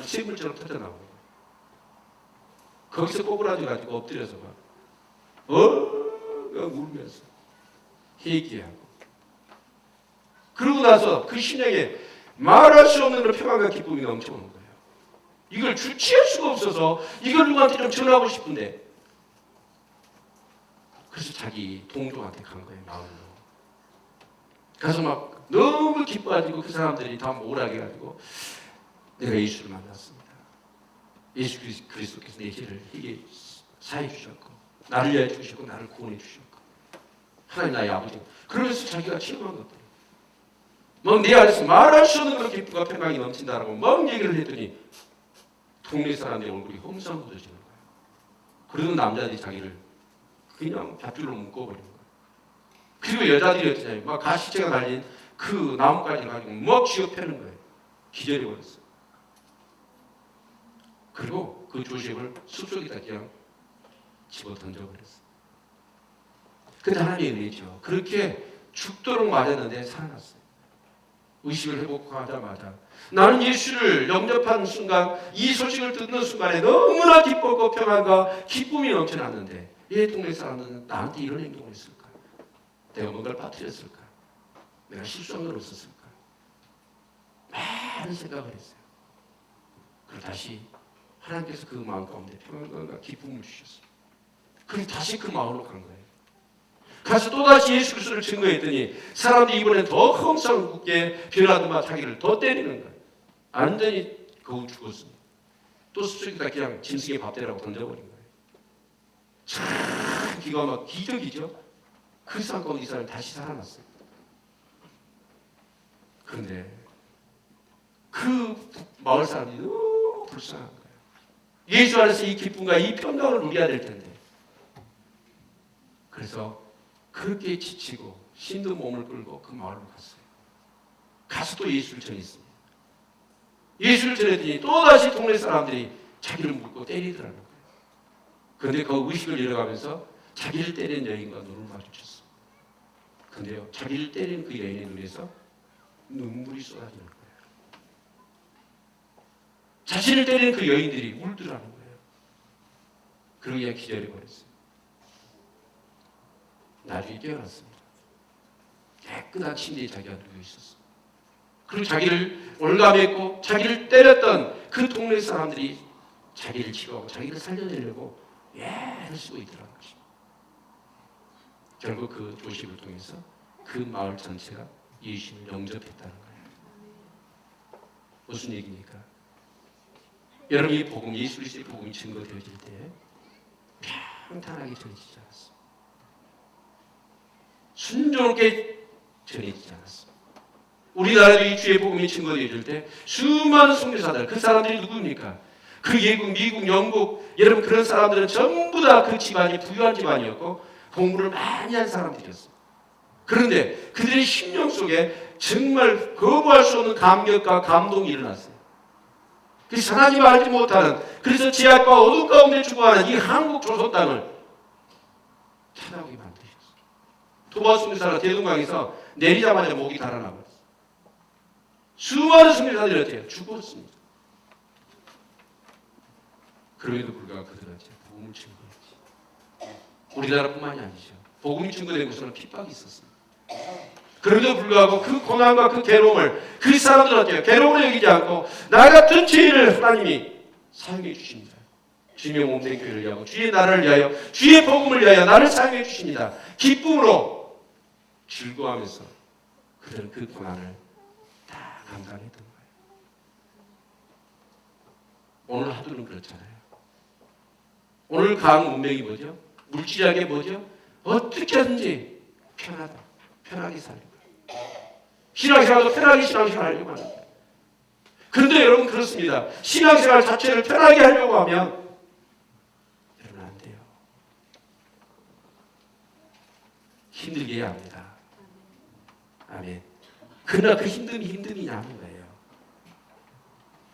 Speaker 1: 샘물처럼 터져나오고, 거기서 꼬부라져가지고 엎드려서 막 울면서 회개하고, 그러고 나서 그 심령에 말할 수 없는 그런 평안과 기쁨이 넘쳐오는 거예요. 이걸 주체할 수가 없어서 이걸 누구한테 좀 전하고 싶은데, 그래서 자기 동족한테 간 거예요. 마음으로 가서 막 너무 기뻐가지고 그 사람들이 다 모으라게 해가지고 내가 예수를 만났습니다. 예수 그리스도께서 내 죄를 이게 사해 주셨고 나를 위하여 주셨고 나를 구원해 주셨고 하나님 나의 아버지. 그러면서 자기가 체험한 것들 막 내 안에서 말할 수 없는 그런 기쁨과 평강이 넘친다라고 막 얘기를 했더니 동네 사람들의 얼굴이 험상궂어지는 거예요. 그러던 남자들이 자기를 그냥 밧줄로 묶어버리는 거예요. 그리고 여자들이 어떠냐, 막 가시체가 달린 그 나뭇가지를 가지고 막 쥐어 패는 거예요. 기절해버렸어요. 그리고 그 조셉을 숲속에다 그냥 집어 던져버렸어요. 근데 하나님의 은혜죠. 그렇게 죽도록 맞았는데 살아났어요. 의식을 회복하자마자 나는 예수를 영접한 순간, 이 소식을 듣는 순간에 너무나 기뻤고 평안과 기쁨이 넘쳐났는데 이 동네 사람들은 나한테 이런 행동을 했을까? 내가 뭔가를 빠뜨렸을까? 내가 실수한 건 없었을까? 많은 생각을 했어요. 그리고 다시 하나님께서 그 마음 가운데 평안과 기쁨을 주셨어요. 그리고 다시 그 마음으로 간 거예요. 가서 또다시 예수 그리스도를 증거했더니 사람들이 이번엔 더 험상궂게 변하더만 자기를 더 때리는 거예요. 완전히 겨우 죽었습니다. 또 숲속에다 그냥 짐승의 밥대라고 던져버린 거예요. 참 기가 막 기적이죠. 그 사람 가운데 이 사람이 다시 살아났어요. 그런데 그 마을 사람들이 너무 불쌍한 거예요. 예수 안에서 이 기쁨과 이 평강을 누려야 될 텐데. 그래서 그렇게 지치고 신도 몸을 끌고 그 마을로 갔어요. 가서 또 예수를 전했습니다. 예수를 전했더니 또다시 동네 사람들이 자기를 물고 때리더라는 거예요. 그런데 그 의식을 잃어가면서 자기를 때린 여인과 눈을 마주쳤어. 그런데요, 자기를 때린 그 여인의 눈에서 눈물이 쏟아지는 거예요. 자신을 때리는 그 여인들이 울더라는 거예요. 그러고 그냥 기절해버렸어요. 나중에 깨어났습니다. 깨끗한 침대에 자기가 누워 있었어. 그리고 자기를 올가맸고 자기를 때렸던 그 동네 사람들이 자기를 치료하고 자기를 살려내려고 애를 쓰고 있더라는 것입니다. 결국 그 조식을 통해서 그 마을 전체가 예수님을 영접했다는 거예요. 무슨 얘기입니까? 여러분, 이 복음, 예수 그리스도의 복음이 증거되어질 때 평탄하게 전해지지 않았습니다. 순조롭게 전해지지 않았습니다. 우리나라도 이 주의 복음이 증거되어질 때 수많은 선교사들, 그 사람들이 누굽니까? 그 예국, 미국, 영국, 여러분 그런 사람들은 전부 다 그 집안이 부유한 집안이었고 공부를 많이 한 사람들이었어요. 그런데 그들의 심령 속에 정말 거부할 수 없는 감격과 감동이 일어났어요. 그래서 하나님 알지 못하는, 그래서 제약과 어둠 가운데 죽어가는 이 한국 조선 땅을 찾아오게 만드셨어요. 토마스 선교사가 대동강에서 내리자마자 목이 달아나버렸어요. 수많은 선교사들이 어때요? 죽었습니다. 그럼에도 불구하고 그들은 복음을 증거했지. 우리나라뿐만이 아니죠. 복음이 증거된 곳에는 핍박이 있었습니다. 그럼에도 불구하고 그 고난과 그 괴로움을 그 사람들은 어때요? 괴로움을 여기지 않고 나 같은 죄인을 하나님이 사용해 주십니다. 주님의 몸된 교회를 위하여, 주의 나라를 위하여, 주의 복음을 위하여 나를 사용해 주십니다. 기쁨으로 즐거워하면서 그들은 그 고난을 다 감당했던 거예요. 오늘 하도는 그렇잖아요. 오늘 강한 문명이 뭐죠? 물질하게 뭐죠? 어떻게 하든지 편하다. 편하게 살려고. 신앙생활도 편하게 신앙생활 하려고 합니다. 그런데 여러분 그렇습니다. 신앙생활 자체를 편하게 하려고 하면 여러분 안 돼요. 힘들게 해야 합니다. 아멘. 그러나 그 힘듦이 남은 거예요.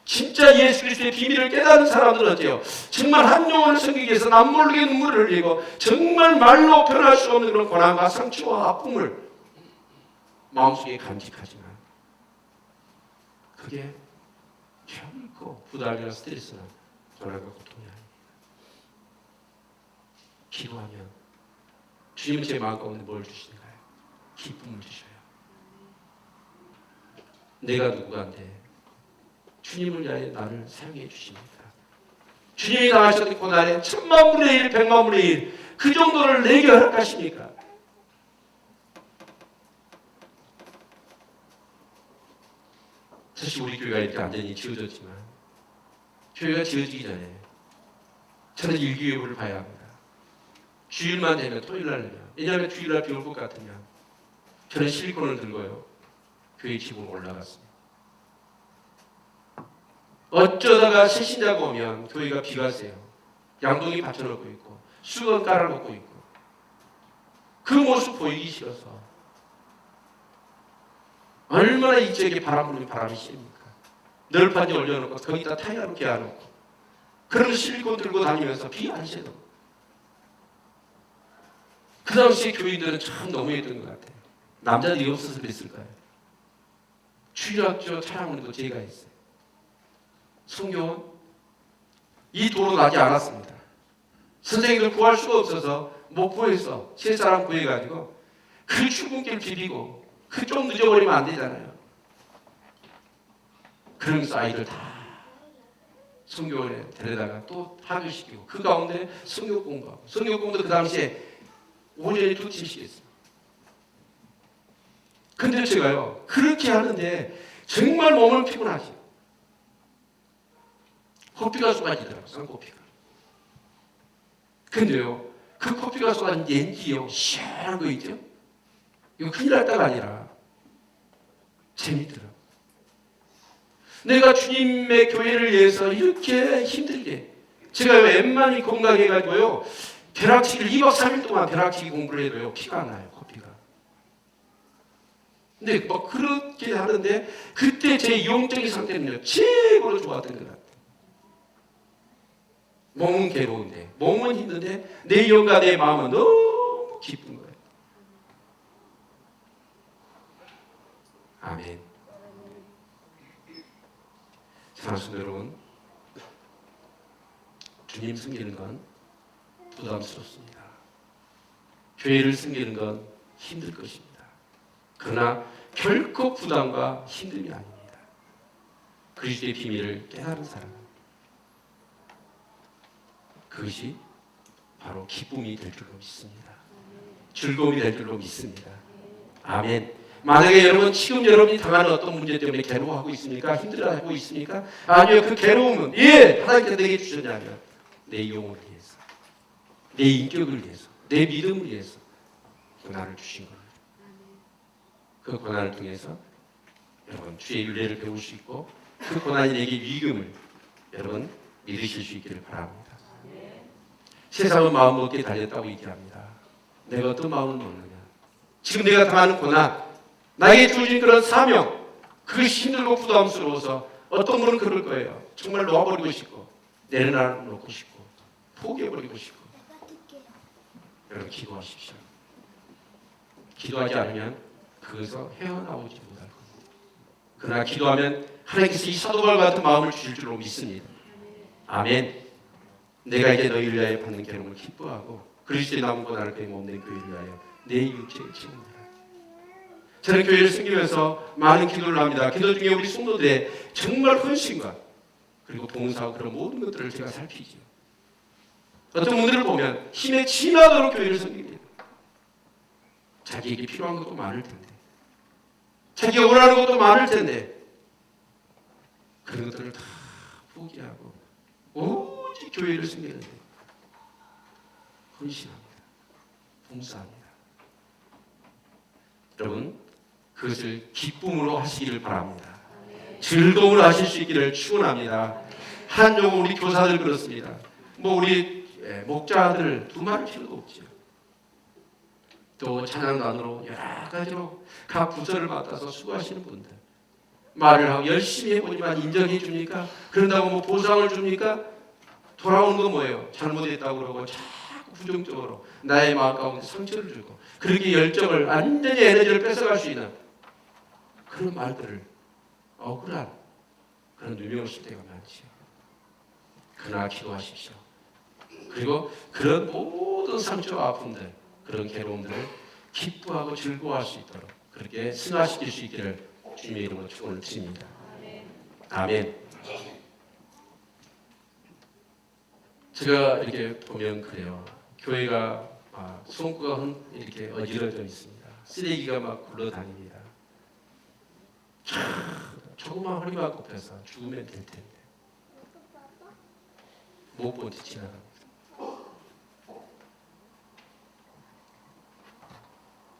Speaker 1: 진짜 예수 그리스도의 비밀을 깨닫는 사람들은 어때요? 정말 한 영혼을 섬기기 위해서 남모르게 눈물을 흘리고 정말 말로 표현할 수 없는 그런 고난과 상처와 아픔을 마음속에 간직하지만 그게 결코 부담이나 스트레스나 고난과 고통이 아닙니다. 기도하면 주님은 제 마음 가운데 뭘 주시는가요? 기쁨을 주셔요. 내가 누구한테 주님을 위하여 나를 사용해 주십니다. 주님이 당하셨던 고난에 1000만분의 1, 100만분의 1, 그 정도를 내게 허락하십니까? 사실 우리 교회가 이렇게 완전히 지어졌지만 교회가 지어지기 전에 저는 일기예보를 봐야 합니다. 주일만 되면 토요일날요. 왜냐하면 주일날 비 올 것 같으면 저는 실리콘을 들고요. 교회 지붕 올라갔습니다. 어쩌다가 새신자가 오면 교회가 비가 세요. 양동이 받쳐놓고 있고 수건 깔아놓고 있고 그 모습 보이기 싫어서 얼마나 이쪽에 바람 불면 바람이 싫습니까? 널판지 올려놓고 거기다 타이어로 개어놓고 그러면서 실리콘 들고 다니면서 비 안 새도 그 당시에 교인들은 참 너무했던 것 같아요. 남자들이 없어서 그랬을까요? 주일학교 차량원도 제가 했어요. 성교원 이 도로 나지 않았습니다. 선생님들 구할 수가 없어서 못 구해서 세 사람 구해가지고 그 출근길 비비고 그 좀 늦어버리면 안 되잖아요. 그러면서 아이들 다 성교원에 데려다가 또 학교시키고 그 가운데 성교 공부하고 성교 공부도 그 당시에 오전에 2팀씩 했어요. 근데 제가요 그렇게 하는데 정말 몸은 피곤하지. 코피가 쏟아지더라고요. 쌍코피가. 근데요 그 코피가 쏟아진 렌지요 시원한 거 있죠? 이거 큰일 날 때가 아니라 재밌더라고요. 내가 주님의 교회를 위해서 이렇게 힘들게 제가 웬만히 건강해가지고요 벼락치기를 2박 3일 동안 벼락치기 공부를 해도요 피가 안 나요. 코피가. 근데 뭐 그렇게 하는데 그때 제 영적인 상태는요 최고로 좋았던 것 같아요. 몸은 괴로운데 몸은 힘든데 내 영과 내 마음은 너무 기쁜 거예요. 아멘. 사랑하는 여러분, 주님 섬기는 건 부담스럽습니다. 교회를 섬기는 건 힘들 것입니다. 그러나 결코 부담과 힘듦이 아닙니다. 그리스도의 비밀을 깨달은 사람은 그것이 바로 기쁨이 될 줄로 믿습니다. 즐거움이 될 줄로 믿습니다. 아멘. 만약에 여러분 지금 여러분이 당하는 어떤 문제 때문에 괴로워하고 있습니까? 힘들어하고 있습니까? 아니요. 그 괴로움은 하나님께서 내게 주셨냐면 내 영혼을 위해서, 내 인격을 위해서, 내 믿음을 위해서 고난을 주신 거예요. 그 고난을 통해서 여러분 주의 윤례를 배울 수 있고 그 고난이 내게 위임을 여러분 믿으실 수 있기를 바랍니다. 세상은 마음 먹기에 달렸다고 얘기합니다. 내가 어떤 마음을 먹느냐. 지금 내가 당하는 고난, 나에게 주어진 그런 사명, 그것이 힘들고 부담스러워서 어떤 분은 그럴 거예요. 정말 놓아버리고 싶고 내려놓고 싶고 포기해버리고 싶고. 여러분 기도하십시오. 기도하지 않으면 그것에서 헤어나오지 못할 겁니다. 그러나 기도하면 하나님께서 이 사도바울 같은 마음을 주실 줄로 믿습니다. 아멘. 내가 이제 너희를 위하여 받는 괴로움을 기뻐하고 그리스도의 남은 고난을 빼먹는 교회를 위하여 내 육체에 채웁니다. 저는 교회를 섬기면서 많은 기도를 합니다. 기도 중에 우리 성도들의 정말 헌신과 그리고 봉사하고 그런 모든 것들을 제가 살피죠. 어떤 분들을 보면 힘에 지나도록 교회를 섬깁니다. 자기에게 필요한 것도 많을 텐데 자기가 원하는 것도 많을 텐데 그런 것들을 다 포기하고 오직 교회를 섬기는데 헌신합니다. 봉사합니다. 여러분 그것을 기쁨으로 하시기를 바랍니다. 즐거움으로 하실 수 있기를 축원합니다. 한종 우리 교사들 그렇습니다. 우리 목자들 두말할 필요도 없죠. 또 찬양단으로 여러 가지로 각 부서를 맡아서 수고하시는 분들 말을 하고 열심히 해보지만 인정해 줍니까? 그런다고 보상을 줍니까? 돌아오는 건 뭐예요? 잘못했다고 그러고 자꾸 부정적으로 나의 마음 가운데 상처를 주고 그렇게 열정을 완전히 에너지를 뺏어갈 수 있는 그런 말들을 억울한 그런 누명을 쓸 때가 많죠. 그러나 기도하십시오. 그리고 그런 모든 상처와 아픔들 그런 괴로움들을 기뻐하고 즐거워할 수 있도록 그렇게 승화시킬 수 있기를 주님의 이름으로 축원을 드립니다. 아멘. 제가 이렇게 보면 그래요. 교회가 손구가 이렇게 어지러져 있습니다. 쓰레기가 막 굴러다닙니다. 조금 조그만 허리만 꼽혀서 죽으면 될 텐데 못 본 채 지나갑니다.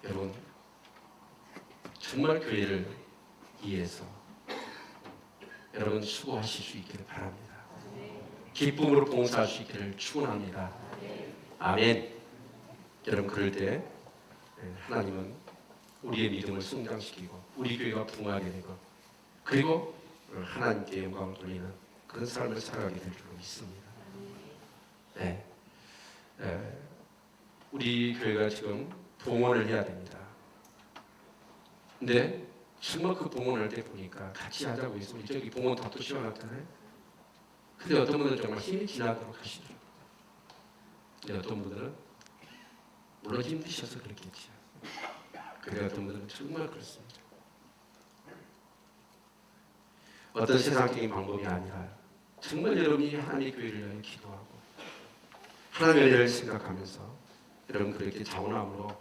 Speaker 1: 여러분 정말 교회를 위해서 여러분 수고하실 수 있기를 바랍니다. 기쁨으로 봉사할 수 있기를 축원합니다. 아멘. 여러분 그럴 때 하나님은 우리의 믿음을 성장시키고 우리 교회가 부흥하게 되고 그리고 하나님께 영광을 돌리는 그런 삶을 살아가게 될 줄로 믿습니다. 네. 우리 교회가 지금 봉헌을 해야 됩니다. 근데 정말 그 봉헌할 때 보니까 같이 하자고 해서 우리 저기 봉헌 다 씌워놨잖아요. 근데 어떤 분들은 정말 힘이 지나도록 하시더라고요. 근데 어떤 분들은 물론 힘드셔서 그렇겠죠. 근데 어떤 분들은 정말 그렇습니다. 어떤 세상적인 방법이 아니라 정말 여러분이 하나님의 교회를 위하여 기도하고 하나님의 은혜를 생각하면서 여러분 그렇게 자원함으로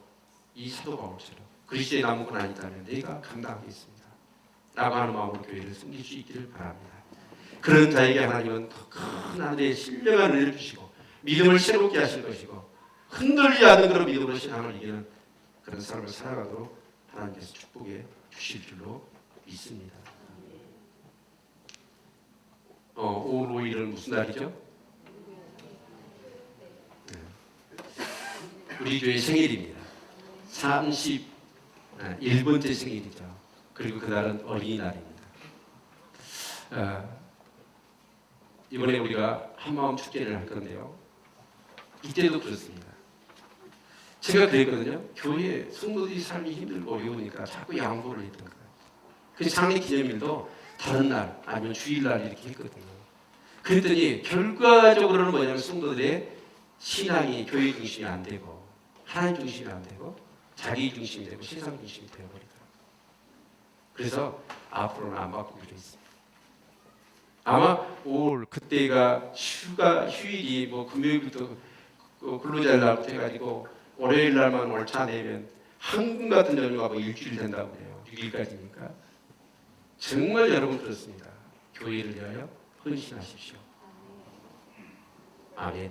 Speaker 1: 이 사도 바울처럼 그리스도의 나무꾼 아니다면 내가 감당하겠습니다 라고 하는 마음으로 교회를 섬길 수 있기를 바랍니다. 그런 자에게 하나님은 더 큰 하나님의 신령한 은혜를 주시고 믿음을 새롭게 하실 것이고 흔들리지 않는 그런 믿음으로 신앙을 이기는 그런 삶을 살아가도록 하나님께서 축복해 주실 줄로 믿습니다. 5월 5일은 무슨 날이죠? 우리 교회 생일입니다. 31번째 생일이죠. 그리고 그날은 어린이날입니다. 이번에 우리가 한마음 축제를 할 건데요. 이때도 그렇습니다. 제가 그랬거든요. 교회 성도들이 삶이 힘들고 어려우니까 자꾸 양보를 했던 거예요. 그 장례 기념일도 다른 날 아니면 주일날 이렇게 했거든요. 그랬더니 결과적으로는 뭐냐면 성도들의 신앙이 교회 중심이 안 되고 하나님 중심이 안 되고 자기 중심이 되고 세상 중심이 되어버리더라고요. 그래서 앞으로는 안 바꾸기로 했습니다. 아마 5월 그때가 휴일이 뭐 금요일부터 근로자일 날부터 해가지고 월요일 날만 월차 내면 한국 같은 연휴가 뭐 일주일 된다고 해요. 6일까지니까. 정말 여러분 그렇습니다. 교회를 위하여 헌신하십시오. 아멘.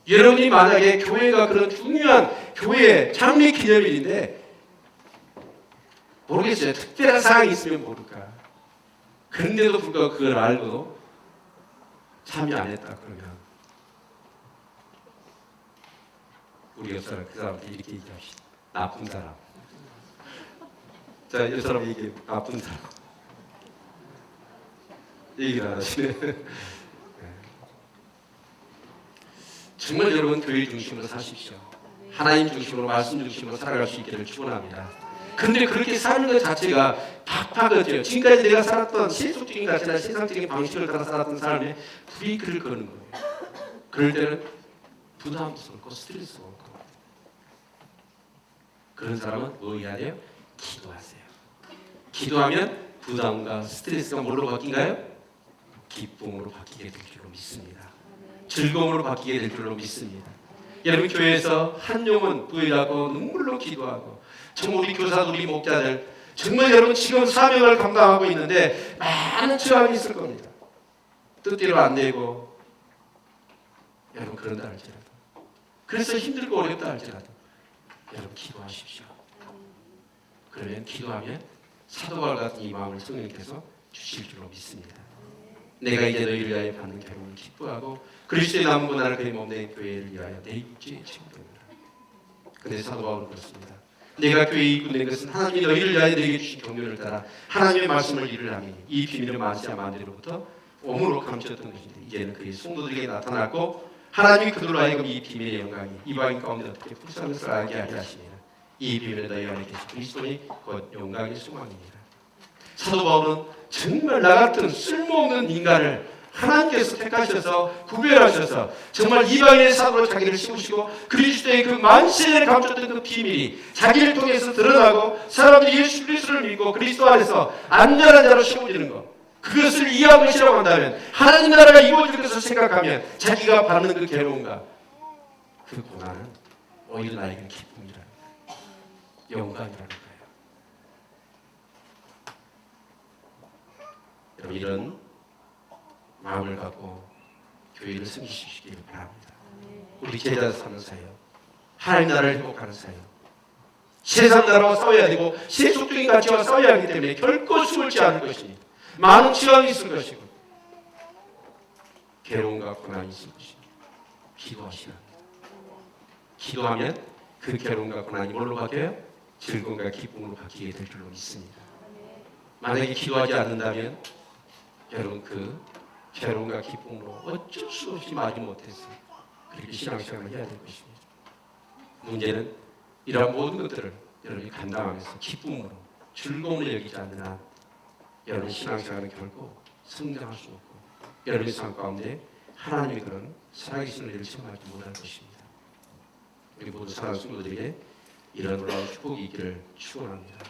Speaker 1: 여러분이 만약에 교회가 그런 중요한 교회 장례 기념일인데 모르겠어요. 특별한 상황이 있으면 모를까. 그런데도 불구하고 그걸 알고도 참여 안 했다 그러면 우리 옆 사람 그 사람한테 이렇게 얘기합시다. 나쁜 사람. 자, 옆 사람 얘기해. 나쁜 사람. 얘기를 안 하시네. 정말 여러분 교회 중심으로 사십시오. 하나님 중심으로 말씀 중심으로 살아갈 수 있기를 축원합니다. 그런데 그렇게 사는 것 자체가 팍팍해져요. 지금까지 내가 살았던 세속적인 가치나 세상적인 방식을 따라 살았던 삶에 브레이크를 거는 거예요. 그럴 때는 부담스럽고 스트레스가 올 겁니다. 그런 사람은 뭐 해야 돼요? 기도하세요. 기도하면 부담과 스트레스가 뭘로 바뀐가요? 기쁨으로 바뀌게 될 줄로 믿습니다. 즐거움으로 바뀌게 될 줄로 믿습니다. 여러분 교회에서 한 영혼 부여하고 눈물로 기도하고 정말 우리 교사들, 우리 목자들 정말 여러분 지금 사명을 감당하고 있는데 많은 저항이 있을 겁니다. 뜻대로 안 되고 여러분 그런다 할지라도 그래서 힘들고 어렵다 할지라도 여러분 기도하십시오. 그러면 기도하면 사도 바울 같은 이 마음을 성령께서 주실 줄로 믿습니다. 내가 이제 너희를 위하여 받는 괴로움을 기뻐하고 그리스도의 남은 고난을 그의 몸 내 교회를 위하여 내 육체에 채우리라. 그런데 사도 바울은 그렇습니다. 내가 교회에 이군된 것은 하나님이 너희를 위하여 내게 주신 경륜을 따라 하나님의 말씀을 이루라니 이 비밀은 만시아 만대로부터 오므로 감추었던 것인데 이제는 그의 성도들에게 나타났고 하나님이 그들로 하여금 이 비밀의 영광이 이방인 가운데 어떻게 불쌍한 것을 알게 하게 하시니라. 이 비밀은 너희 안에 계신 그리스도니 곧 영광의 소망이니라. 사도 바울은 정말 나 같은 쓸모없는 인간을 하나님께서 택하셔서 구별하셔서 정말 이방인의 사도로 자기를 씌우시고 그리스도의 그 만세를 감췄던 그 비밀이 자기를 통해서 드러나고 사람들이 예수 그리스도를 믿고 그리스도 안에서 안전한 자로 세워지는 것, 그것을 이해한 것이라고 한다면 하나님 나라가 이루어질 것을 생각하면 자기가 받는 그 괴로움과 그 고난은 오히려 나에게 기쁨이라는 거예요. 영광이라는 거예요. 여러분 이런 마음을 갖고 교회를 섬기시길 바랍니다. 우리 제자 사는 사역, 하나님 나라를 회복하는 사역, 세상 나라와 싸워야 되고 세속적인 가치와 싸워야 하기 때문에 결코 숨을지 않을 것이니 많은 지황이 있을 것이고 괴로움과 고난이 있을 것이니 기도하시라. 기도하면 그 괴로움과 고난이 뭘로 바뀌어요? 즐거움과 기쁨으로 바뀌게 될 줄로 믿습니다. 만약에 기도하지 않는다면 여러분 그 괴로움과 기쁨으로 어쩔 수 없이 마지못해서 그렇게 신앙생활을 해야 될 것입니다. 문제는 이러한 모든 것들을 여러분이 감당하면서 기쁨으로 즐거움을 여기지 않는 한 여러분 신앙생활은 결코 성장할 수 없고 여러분의 삶 가운데 하나님의 그런 살아계신 은혜를 체험하지 못할 것입니다. 우리 모두 사랑하는 성도들에게 이런 놀라운 축복이 있기를 축원합니다.